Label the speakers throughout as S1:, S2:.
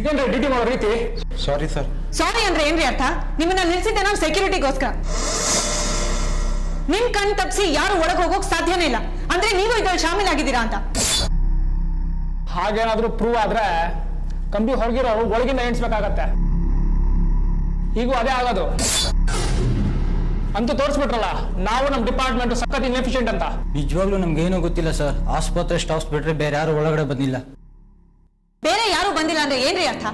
S1: ಇದೇನ್ರಿ ಡ್ಯೂಟಿ ಮಾಡೋ ರೀತಿ?
S2: Sorry sir.
S3: ಸಾರಿ ಅಂದ್ರೆ ಏನ್ರಿ ಅರ್ಥ? ನಿಮ್ಮನ್ನ ನಿಲ್ಸಿದ್ದೆ ನಾವು ಸೆಕ್ಯೂರಿಟಿಗೋಸ್ಕರ. ನಿಮ್ ಕಣ್ ತಪ್ಪಿಸಿ ಯಾರು ಒಳಗೆ ಹೋಗೋಕ್ ಸಾಧ್ಯನೇ ಇಲ್ಲ. ಅಂದ್ರೆ ನೀವು ಇದ್ರಲ್ಲಿ ಶಾಮೀಲಾಗಿದ್ದೀರಾ ಅಂತ.
S1: ಹಾಗೇನಾದ್ರೂ ಪ್ರೂವ್ ಆದ್ರೆ ಕಂಬಿ ಹೊರಗಿರೋರು ಒಳಗಿಂದ ಎಣಿಸ್ಬೇಕಾಗತ್ತೆ. ಈಗೂ ಅದೇ ಆಗೋದು. ಅಂತೂ ತೋರಿಸ್ಬಿಟ್ರಲ್ಲ, ನಾವು ನಮ್ಮ ಡಿಪಾರ್ಟ್ಮೆಂಟ್ ಸಖತ್ ಇನ್ಎಫಿಷಿಯಂಟ್ ಅಂತ.
S4: ನಿಜವಾಗ್ಲೂ ನಮ್ಗೇನೂ ಗೊತ್ತಿಲ್ಲ ಸರ್. ಆಸ್ಪತ್ರೆ ಸ್ಟಾಫ್ಸ್ ಬಿಟ್ರೆ ಬೇರೆ ಯಾರು ಒಳಗಡೆ ಬಂದಿಲ್ಲ.
S3: ಬೇರೆ ಯಾರು ಬಂದಿಲ್ಲ ಅಂದ್ರೆ ಏನ್ರಿ ಅರ್ಥ?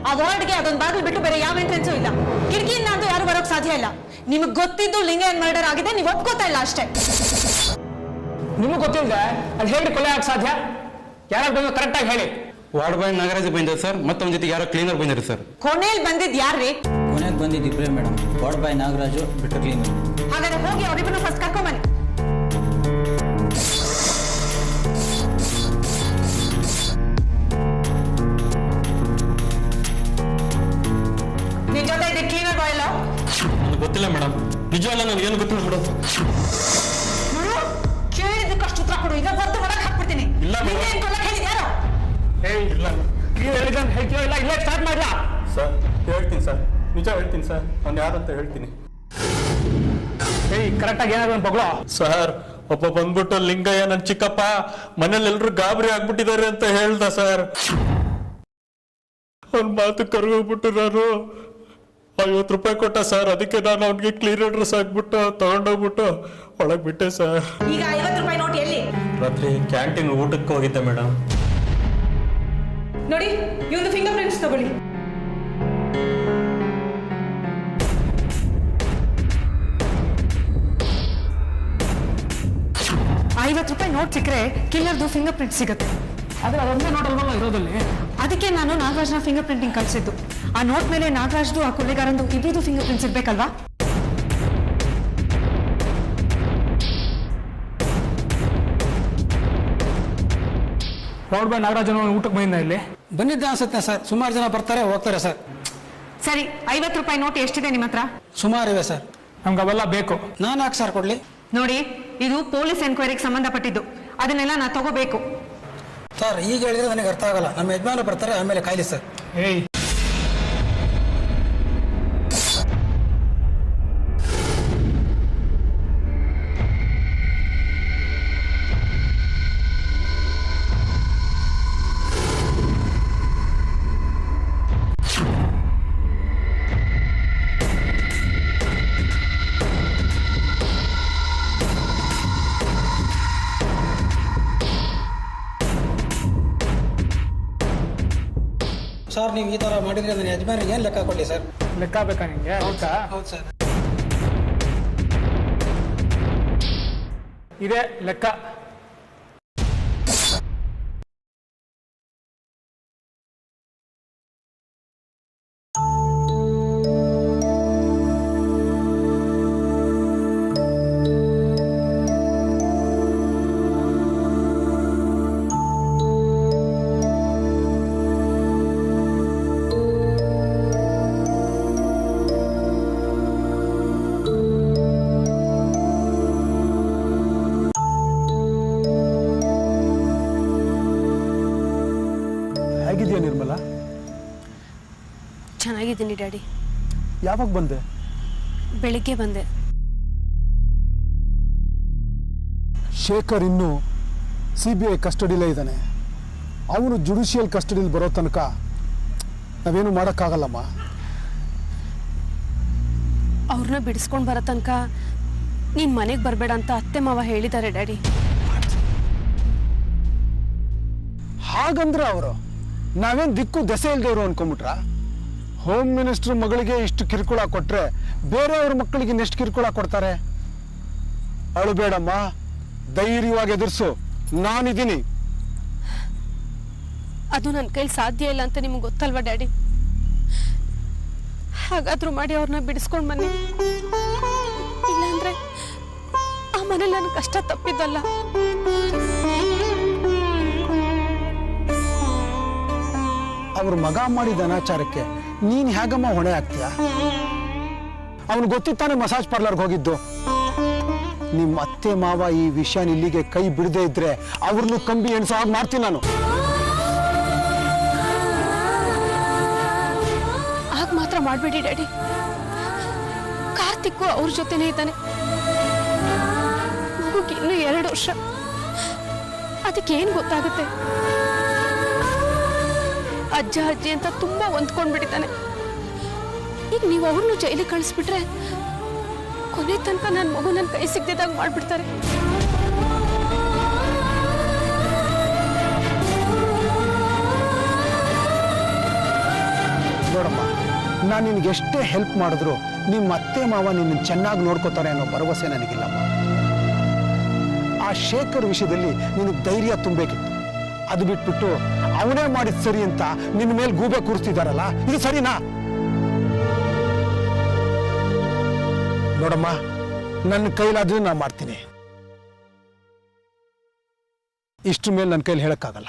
S3: ಆ ವಾರ್ಡ್ಗೆ ಅದೊಂದು ಬಾಗಿಲು ಬಿಟ್ಟು ಬೇರೆ ಯಾವ ಎಂಟ್ರೆನ್ಸು ಇಲ್ಲ. ಕಿಟಕಿಯಿಂದ ಅಂತೂ ಯಾರು ಬರೋಕ್ ಸಾಧ್ಯ ಇಲ್ಲ. ನಿಮಗ್ ಗೊತ್ತಿದ್ದು ಲಿಂಗಯ್ಯನ್ ಮರ್ಡರ್ ಆಗಿದೆ, ನೀವು ಒಪ್ಕೋತಾ ಇಲ್ಲ ಅಷ್ಟೇ.
S1: ನಿಮಗ್ ಗೊತ್ತಿಲ್ಲದೆ ಅದು ಹೇಳಿ ಕೊಲೆ ಆಗ ಸಾಧ್ಯ? ಯಾರು ಬಂದು ಕರೆಕ್ಟ್ ಆಗಿ ಹೇಳಿ.
S2: ವಾರ್ಡ್ ಬಾಯ್ ನಾಗರಾಜ್ ಬಂದಿದ್ದಾರೆ ಸರ್, ಮತ್ತೊಂದ್ ಜೊತೆಗೆ ಯಾರೋ ಕ್ಲೀನರ್ ಬಂದಿರಿ ಸರ್.
S3: ಕೊನೆಯಲ್ಲಿ ಬಂದಿದ್ ಯಾರ್ರಿ?
S4: ಕೊನೆಗೆ ಬಂದಿದ್ದು ಇಬ್ರೇ ಮೇಡಮ್, ವಾರ್ಡ್ ಬಾಯ್ ನಾಗರಾಜು ಬಿಟ್ಟು ಕ್ಲೀನರ್.
S3: ಹಾಗಾದ್ರೆ ಹೋಗಿ ಅವ್ರಿಬ್ಬರು ಫಸ್ಟ್ ಕರ್ಕೊಂಬನ್ನಿ. ನಿನ್ ಜೊತೆ ಇದೆ ಕ್ಲೀನರ್ ಬಾಯ್ ಅಲ್ಲ?
S2: ನನಗೆ ಗೊತ್ತಿಲ್ಲ ಮೇಡಮ್, ನಿಜವಲ್ಲ, ನನಗೆ ಏನು ಗೊತ್ತಿಲ್ಲ ಮೇಡಮ್.
S3: ಕೇಳಿದಕ್ಕಷ್ಟು ಉತ್ತರ ಕೊಡು, ಈಗ ಹೊತ್ತು ಒಳಗೆ ಹಾಕ್ಬಿಡ್ತೀನಿ.
S2: ಇಲ್ಲ ಮೇಡಮ್.
S3: ಕೊಲ್ಲಕ್ಕೆ ಹೇಳಿದ್ ಯಾರು?
S1: ಇಲ್ಲ ನೀವು ಹೇಳಿದಂತ ಹೇಳ್ತೀವೋ ಇಲ್ಲ, ಇಲ್ಲೇ ಸ್ಟಾರ್ಟ್ ಮಾಡ್ಲಾ?
S2: ಸರ್ ಹೇಳ್ತೀನಿ ಸರ್, ನಿಜ ಹೇಳ್ತೀನಿ ಸರ್, ನಾನು ಯಾರಂತ ಹೇಳ್ತೀನಿ.
S1: ಕರೆಕ್ಟಾಗಿ ಏನಾದ್ರು ಒಂದು ಬಗ್ಳೋ.
S2: ಸರ್ ಒಬ್ಬ ಬಂದ್ಬಿಟ್ಟು ಲಿಂಗಯ್ಯ ನನ್ನ ಚಿಕ್ಕಪ್ಪ ಮನೇಲಿ ಎಲ್ರು ಗಾಬರಿ ಆಗ್ಬಿಟ್ಟಿದ್ದಾರೆ ಅಂತ ಹೇಳ್ದ ಸರ್. ಅವ್ನ ಮಾತು ಕರ್ಗೋಗ್ಬಿಟ್ಟು ನಾನು 50 ರೂಪಾಯಿ ಕೊಟ್ಟ ಸರ್. ಅದಕ್ಕೆ ನಾನು ಅವ್ನಿಗೆ ಕ್ಲೀನರ್ ಡ್ರೆಸ್ ಹಾಕ್ಬಿಟ್ಟು ತಗೊಂಡೋಗ್ಬಿಟ್ಟು ಒಳಗೆ ಬಿಟ್ಟೆ ಸರ್.
S3: ಈಗ 50 ರೂಪಾಯಿ ನೋಟ್ ಎಲ್ಲಿ?
S2: ರಾತ್ರಿ ಕ್ಯಾಂಟೀನ್ ಊಟಕ್ಕೆ ಹೋಗಿದ್ದೆ ಮೇಡಮ್.
S3: ನೋಡಿ, ಇವ್ನು ಫಿಂಗರ್ ಪ್ರಿಂಟ್ಸ್ ತಗೊಳ್ಳಿ. ₹50 ನೋಟ್ ಸಿಕ್ಕರೆ ಕಿಲ್ಲರ್ದು ಫಿಂಗರ್ ಪ್ರಿಂಟ್ ಸಿಗುತ್ತೆ.
S1: ಆದ್ರೆ ಅದೊಂದೇ ನೋಟ್ ಅಲ್ವಲ್ಲ ಇರೋದಲ್ಲಿ.
S3: ಅದಕ್ಕೆ ನಾನು ನಾಗರಾಜ್ನ ಫಿಂಗರ್ ಪ್ರಿಂಟಿಂಗ್ ಕಳಿಸಿದ್ದು. ಆ ನೋಟ್ ಮೇಲೆ ನಾಗರಾಜ್ದು ಆ ಕೊಲೆಗಾರಂದು ಇಬ್ಬರದು ಫಿಂಗರ್ ಪ್ರಿಂಟ್ಸ್ ಇರ್ಬೇಕಲ್ವಾ?
S1: ವಾರ್ಡ್ ಬಾಯ್ ನಾಗರಾಜನ ಊಟಕ್ಕೆ ಬಂದಿದ್ದ ಇಲ್ಲಿ?
S4: ಬಂದಿದ್ದ ಅನ್ಸುತ್ತೆ ಸರ್. ಸುಮಾರು ಜನ ಬರ್ತಾರೆ ಹೋಗ್ತಾರೆ ಸರ್.
S3: ಸರಿ, ₹50 ನೋಟ್ ಎಷ್ಟಿದೆ ನಿಮ್ಮ ಹತ್ರ?
S4: ಸುಮಾರು ಇವೆ ಸರ್.
S1: ನಮ್ಗೆ ಅವೆಲ್ಲ ಬೇಕು.
S4: ನಾನು ಯಾಕೆ ಸರ್ ಕೊಡ್ಲಿ?
S3: ನೋಡಿ, ಇದು ಪೊಲೀಸ್ ಎನ್ಕ್ವೈರಿಗೆ ಸಂಬಂಧಪಟ್ಟಿದ್ದು. ಅದನ್ನೆಲ್ಲ ನಾ ತಗೋಬೇಕು.
S4: ಸರ್ ಈಗ ಹೇಳಿದ್ರೆ ನನಗೆ ಅರ್ಥ ಆಗಲ್ಲ. ನಮ್ಮ ಯಜಮಾನ ಬರ್ತಾರೆ, ಆಮೇಲೆ ಕಾಯ್ಲಿ ಸರ್.
S1: ಏಯ್
S4: ಸರ್ ನೀವು ಈ ತರ ಮಾಡಿದ್ರೆ ನನ್ನ ಯಜಮಾನಿಗೆ ಏನು ಲೆಕ್ಕ ಕೊಡ್ಲಿ ಸರ್?
S1: ಲೆಕ್ಕ ಬೇಕಾ ನಿಂಗೆ?
S4: ಹೌದು ಸರ್.
S1: ಇದೇ ಲೆಕ್ಕ.
S5: ಚೆನ್ನಾಗಿದ್ದೀನಿ ಡ್ಯಾಡಿ.
S6: ಯಾವಾಗ ಬಂದೆ?
S5: ಬೆಳಿಗ್ಗೆ ಬಂದೆ.
S6: ಶೇಖರ್ ಇನ್ನೂ CBI ಕಸ್ಟಡಿಲೇ ಇದ್ದಾನೆ. ಅವನು ಜುಡಿಷಿಯಲ್ ಕಸ್ಟಡಿಲಿ ಬರೋ ತನಕ ನಾವೇನು ಮಾಡೋಕ್ಕಾಗಲ್ಲಮ್ಮ.
S5: ಅವ್ರನ್ನ ಬಿಡಿಸ್ಕೊಂಡು ಬರೋ ತನಕ ನೀನು ಮನೆಗೆ ಬರಬೇಡ ಅಂತ ಅತ್ತೆ ಮಾವ ಹೇಳಿದ್ದಾರೆ ಡ್ಯಾಡಿ.
S6: ಹಾಗಂದ್ರೆ ಅವರು ನಾವೇನು ದಿಕ್ಕು ದೆಸೆ ಇಲ್ದೇವ್ರು ಅನ್ಕೊಂಬಿಟ್ರ? ಹೋಮ್ ಮಿನಿಸ್ಟರ್ ಮಗಳಿಗೆ ಇಷ್ಟು ಕಿರುಕುಳ ಕೊಟ್ರೆ ಬೇರೆಯವ್ರ ಮಕ್ಕಳಿಗೆ ಇನ್ನೆಷ್ಟು ಕಿರುಕುಳ ಕೊಡ್ತಾರೆ? ಅಳುಬೇಡಮ್ಮ, ಧೈರ್ಯವಾಗಿ ಎದುರಿಸು, ನಾನಿದ್ದೀನಿ.
S5: ಅದು ನನ್ನ ಕೈಲಿ ಸಾಧ್ಯ ಇಲ್ಲ ಅಂತ ನಿಮ್ಗೆ ಗೊತ್ತಲ್ವಾ ಡ್ಯಾಡಿ? ಹಾಗಾದ್ರೂ ಮಾಡಿ ಅವ್ರನ್ನ ಬಿಡಿಸ್ಕೊಂಡು ಬನ್ನಿ. ಇಲ್ಲಾಂದ್ರೆ ಆ ಮನೇಲಿ ನನ್ನ ಕಷ್ಟ ತಪ್ಪಿದ್ದಲ್ಲ.
S6: ಅವ್ರ ಮಗ ಮಾಡಿದ ಅನಾಚಾರಕ್ಕೆ ನೀನ್ ಹೇಗಮ್ಮ ಹೊಣೆ ಆಗ್ತೀಯ? ಅವನು ಗೊತ್ತಿತ್ತಾನೆ ಮಸಾಜ್ ಪಾರ್ಲರ್ಗೆ ಹೋಗಿದ್ದು. ನಿಮ್ಮ ಅತ್ತೆ ಮಾವ ಈ ವಿಷಯನ ಇಲ್ಲಿಗೆ ಕೈ ಬಿಡದೆ ಇದ್ರೆ ಅವ್ರನ್ನು ಕಂಬಿ ಎಣ್ಸೋ ಹಾಗೆ ಮಾಡ್ತೀನಿ ನಾನು.
S5: ಆಗ ಮಾತ್ರ ಮಾಡಬೇಡಿ ಡ್ಯಾಡಿ. ಕಾರ್ತಿಕ್ಕು ಅವ್ರ ಜೊತೆನೇ ಇದ್ದಾನೆ. ಮಗುಗೆ ಇನ್ನೂ 2 ವರ್ಷ. ಅದಕ್ಕೇನು ಗೊತ್ತಾಗುತ್ತೆ? ಅಜ್ಜ ಅಜ್ಜಿ ಅಂತ ತುಂಬಾ ಹೊಂದ್ಕೊಂಡ್ಬಿಟ್ಟಿದ್ದಾನೆ. ಈಗ ನೀವು ಅವ್ರನ್ನು ಜೈಲಿಗೆ ಕಳಿಸ್ಬಿಟ್ರೆ ಕೊನೆ ತನಕ ನನ್ನ ಮಗು ನನ್ನ ಕೈ ಸಿಗ್ದಿದ್ದಾಗ ಮಾಡ್ಬಿಡ್ತಾರೆ.
S6: ನೋಡಮ್ಮ, ನಾನು ನಿನ್ಗೆ ಎಷ್ಟೇ ಹೆಲ್ಪ್ ಮಾಡಿದ್ರು ನಿಮ್ಮ ಅತ್ತೆ ಮಾವ ನಿನ್ನ ಚೆನ್ನಾಗಿ ನೋಡ್ಕೋತಾರೆ ಅನ್ನೋ ಭರವಸೆ ನನಗಿಲ್ಲಮ್ಮ. ಆ ಶೇಖರ್ ವಿಷಯದಲ್ಲಿ ನಿನಗೆ ಧೈರ್ಯ ತುಂಬಬೇಕಿತ್ತು. ಅದು ಬಿಟ್ಬಿಟ್ಟು ಅವನೇ ಮಾಡಿದ್ ಸರಿ ಅಂತ ನಿನ್ನ ಮೇಲೆ ಗೂಬೆ ಕೂರಿಸ್ತಿದ್ದಾರಲ್ಲ, ಇದು ಸರಿನಾ? ನೋಡಮ್ಮ, ನನ್ನ ಕೈಲಾದ್ರೂ ನಾ ಮಾಡ್ತೀನಿ. ಇಷ್ಟ್ರ ಮೇಲೆ ನನ್ನ ಕೈಲಿ ಹೇಳಕ್ಕಾಗಲ್ಲ.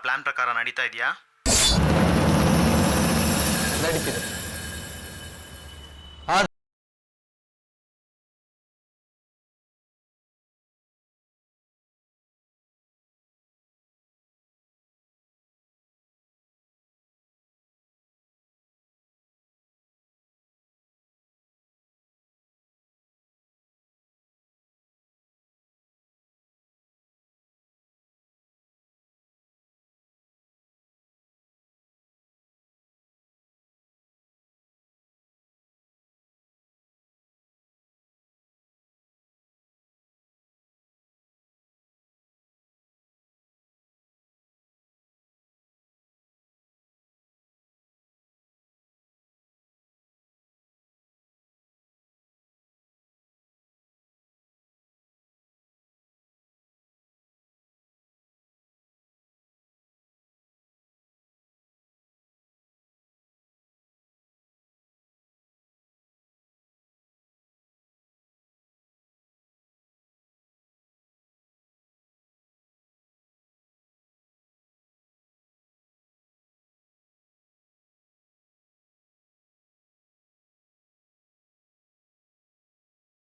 S7: ಪ್ಲಾನ್ ಪ್ರಕಾರ ನಡೀತಾ ಇದೆಯಾ?
S8: ನಡೀತಿದೆ.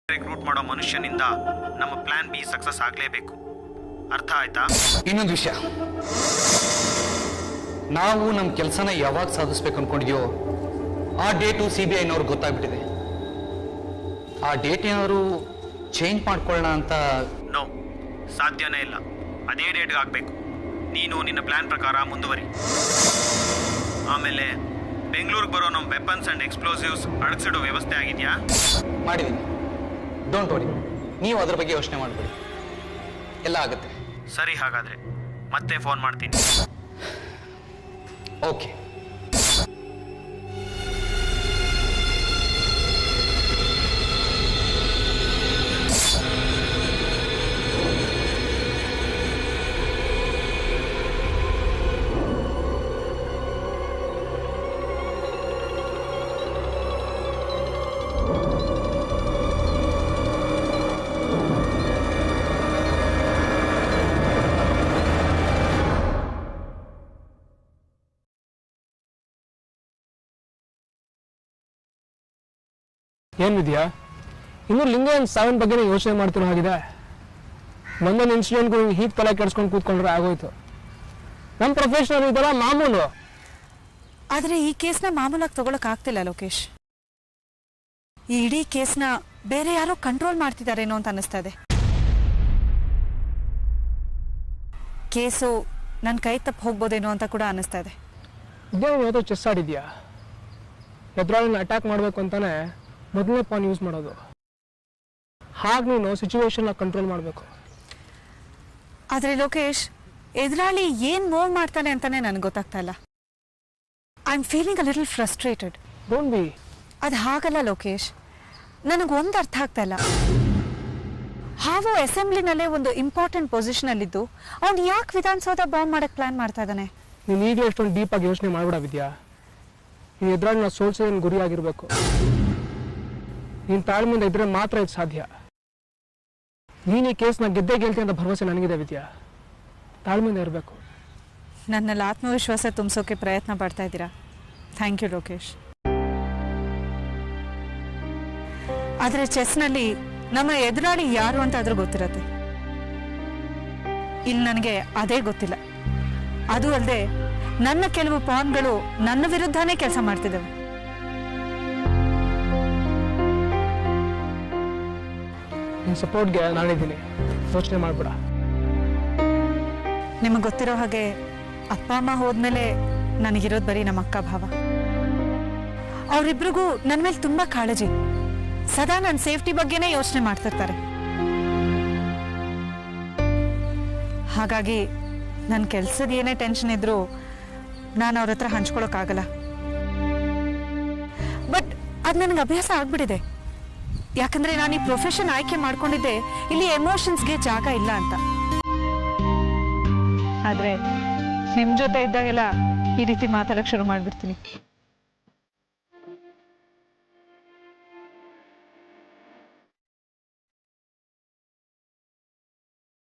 S7: ರಿಕ್ರೂಟ್ ಮಾಡೋ ಮನುಷ್ಯನಿಂದ ನಮ್ಮ ಪ್ಲಾನ್ ಬಿ ಸಕ್ಸಸ್ ಆಗಲೇಬೇಕು. ಅರ್ಥ ಆಯ್ತಾ?
S8: ಇನ್ನೊಂದು ವಿಷಯ, ನಾವು ನಮ್ಮ ಕೆಲಸನ ಯಾವಾಗ ಸಾಧಿಸ್ಬೇಕು ಅನ್ಕೊಂಡಿದ್ಯೋ ಆ ಡೇಟು CBIನವ್ರಿಗೆ ಗೊತ್ತಾಗ್ಬಿಟ್ಟಿದೆ. ಆ ಡೇಟ್ ಏನಾದ್ರು ಚೇಂಜ್ ಮಾಡ್ಕೊಳ್ಳೋಣ ಅಂತ.
S7: ನೋ, ಸಾಧ್ಯನೇ ಇಲ್ಲ. ಅದೇ ಡೇಟ್ಗೆ ಆಗಬೇಕು. ನೀನು ನಿನ್ನ ಪ್ಲಾನ್ ಪ್ರಕಾರ ಮುಂದುವರಿ. ಆಮೇಲೆ ಬೆಂಗಳೂರಿಗೆ ಬರೋ ನಮ್ಮ ವೆಪನ್ಸ್ ಆ್ಯಂಡ್ ಎಕ್ಸ್ಪ್ಲೋಸಿವ್ಸ್ ಅಡಗಿಸಿಡೋ ವ್ಯವಸ್ಥೆ ಆಗಿದೆಯಾ?
S8: ಮಾಡಿದ್ದೀನಿ. ಡೋಂಟ್ ವರಿ, ನೀವು ಅದ್ರ ಬಗ್ಗೆ ಯೋಚನೆ ಮಾಡಬೇಡಿ, ಎಲ್ಲ ಆಗುತ್ತೆ.
S7: ಸರಿ, ಹಾಗಾದರೆ ಮತ್ತೆ ಫೋನ್ ಮಾಡ್ತೀನಿ.
S8: ಓಕೆ.
S1: ಏನು ವಿದ್ಯಾ, ಇನ್ನೂ ಲಿಂಗಯ್ಯನ್ ಸಾವಿನ ಬಗ್ಗೆ ಯೋಚನೆ ಮಾಡ್ತಿರೋ ಹಾಗಿದೆ. ಒಂದೊಂದು ಇನ್ಸಿಡೆಂಟ್ಗೂ ಹೀಗೆ ತಲೆ ಕೆಡ್ಸ್ಕೊಂಡು ಕೂತ್ಕೊಂಡ್ರೆ ಆಗೋಯ್ತು. ನಮ್ಮ ಪ್ರೊಫೆಷನಲ್ ಇದೆಲ್ಲ ಮಾಮೂಲು.
S3: ಆದರೆ ಈ ಕೇಸ್ನ ಮಾಮೂಲಾಗಿ ತಗೊಳಕ್ ಆಗ್ತಿಲ್ಲ ಲೋಕೇಶ್. ಈ ಇಡೀ ಕೇಸ್ನ ಬೇರೆ ಯಾರೋ ಕಂಟ್ರೋಲ್ ಮಾಡ್ತಿದ್ದಾರೇನೋ ಅಂತ ಅನಿಸ್ತಾ ಇದೆ. ಕೇಸು ನನ್ನ ಕೈ ತಪ್ಪು ಹೋಗ್ಬೋದೇನೋ ಅಂತ ಕೂಡ ಅನಿಸ್ತಾ ಇದೆ.
S1: ಇದೇನು ಯಾವುದೋ ಚೆಸ್ ಆಡಿದ್ಯಾ? ಎದುರಾಳಿನ ಅಟ್ಯಾಕ್ ಮಾಡಬೇಕು ಅಂತಾನೆ ಮೊದಲನೇ ಪಾನ್ ಯೂಸ್ ಮಾಡೋದು. ಹಾಗೆ ನೀನು ಸಿಚುವೇಶನ್ನ ಕಂಟ್ರೋಲ್ ಮಾಡಬೇಕು.
S3: ಆದರೆ ಲೋಕೇಶ್, ಎದುರಾಳಿ ಏನು ಮೂವ್ ಮಾಡ್ತಾನೆ ಅಂತಾನೆ ನನಗೆ ಗೊತ್ತಾಗ್ತಾ ಇಲ್ಲ. I am feeling a little frustrated.
S1: Don't be.
S3: ಅದು ಹಾಗಲ್ಲ ಲೋಕೇಶ್, ನನಗೊಂದು ಅರ್ಥ ಆಗ್ತಾ ಇಲ್ಲ. ಹಾವು ಅಸೆಂಬ್ಲಿನಲ್ಲೇ ಒಂದು ಇಂಪಾರ್ಟೆಂಟ್ ಪೊಸಿಷನಲ್ಲಿದ್ದು ಅವ್ನು ಯಾಕೆ ವಿಧಾನಸೌಧ ಬಾಂಬ್ ಮಾಡಕ್ಕೆ ಪ್ಲಾನ್ ಮಾಡ್ತಾ ಇದ್ದಾನೆ?
S1: ನೀನು ಈಗಲೇ ಎಷ್ಟೊಂದು ಡೀಪಾಗಿ ಯೋಚನೆ ಮಾಡಬೇಡ ವಿದ್ಯಾ. ಈ ಎದುರಾಳಿನ ಸೋಲ್ಸೋದೇನು ಗುರಿಯಾಗಿರಬೇಕು. ನೀನು ತಾಳ್ಮೆಯಿಂದ ಇದ್ರೆ ಮಾತ್ರ ಇದು ಸಾಧ್ಯ. ನೀನು ಈ ಕೇಸ್ನ ಗೆದ್ದೇ ಗೆಲ್ತಿ ಅಂತ ಭರವಸೆ ನನಗಿದೆ ವಿದ್ಯಾ. ತಾಳ್ಮೆಯಿಂದ ಇರಬೇಕು.
S3: ನನ್ನಲ್ಲಿ ಆತ್ಮವಿಶ್ವಾಸ ತುಂಬಿಸೋಕೆ ಪ್ರಯತ್ನ ಪಡ್ತಾ ಇದ್ದೀರಾ. Thank you Lokesh. ಆದರೆ ಚೆಸ್ನಲ್ಲಿ ನಮ್ಮ ಎದುರಾಳಿ ಯಾರು ಅಂತ ಆದ್ರೂ ಗೊತ್ತಿರತ್ತೆ. ಇಲ್ಲಿ ನನಗೆ ಅದೇ ಗೊತ್ತಿಲ್ಲ. ಅದು ಅಲ್ಲದೆ ನನ್ನ ಕೆಲವು ಪಾನ್ಗಳು ನನ್ನ ವಿರುದ್ಧನೇ ಕೆಲಸ ಮಾಡ್ತಿದ್ದಾವೆ.
S1: ನಿನ್ನ ಸಪೋರ್ಟ್ಗೆ ನಾನಿದ್ದೀನಿ, ಯೋಚನೆ ಮಾಡಬೇಡ.
S3: ನಿಮಗೆ ಗೊತ್ತಿರೋ ಹಾಗೆ ಅಪ್ಪ ಅಮ್ಮ ಹೋದ್ಮೇಲೆ ನನಗಿರೋದು ಬರೀ ನಮ್ಮ ಅಕ್ಕ ಭಾವ. ಅವರಿಬ್ರಿಗೂ ನನ್ನ ಮೇಲೆ ತುಂಬಾ ಕಾಳಜಿ. ಸದಾ ನನ್ನ ಸೇಫ್ಟಿ ಬಗ್ಗೆನೇ ಯೋಚನೆ ಮಾಡ್ತಿರ್ತಾರೆ. ಹಾಗಾಗಿ ನನ್ನ ಕೆಲಸದ ಏನೇ ಟೆನ್ಷನ್ ಇದ್ರೂ ನಾನು ಅವ್ರ ಹತ್ರ ಹಂಚ್ಕೊಳಕ್ಕಾಗಲ್ಲ. ಬಟ್ ಅದು ನನಗೆ ಅಭ್ಯಾಸ ಆಗ್ಬಿಟ್ಟಿದೆ. ಯಾಕಂದ್ರೆ ನಾನು ಈ ಪ್ರೊಫೆಷನ್ ಆಯ್ಕೆ ಮಾಡ್ಕೊಂಡಿದ್ದೆ ಇಲ್ಲಿ ಎಮೋಷನ್ಸ್ಗೆ ಜಾಗ ಇಲ್ಲ ಅಂತ. ಆದ್ರೆ ನಿಮ್ ಜೊತೆ ಇದ್ದಾಗೆಲ್ಲ ಈ ರೀತಿ ಮಾತಾಡಕ್ ಶುರು ಮಾಡ್ಬಿಡ್ತೀನಿ.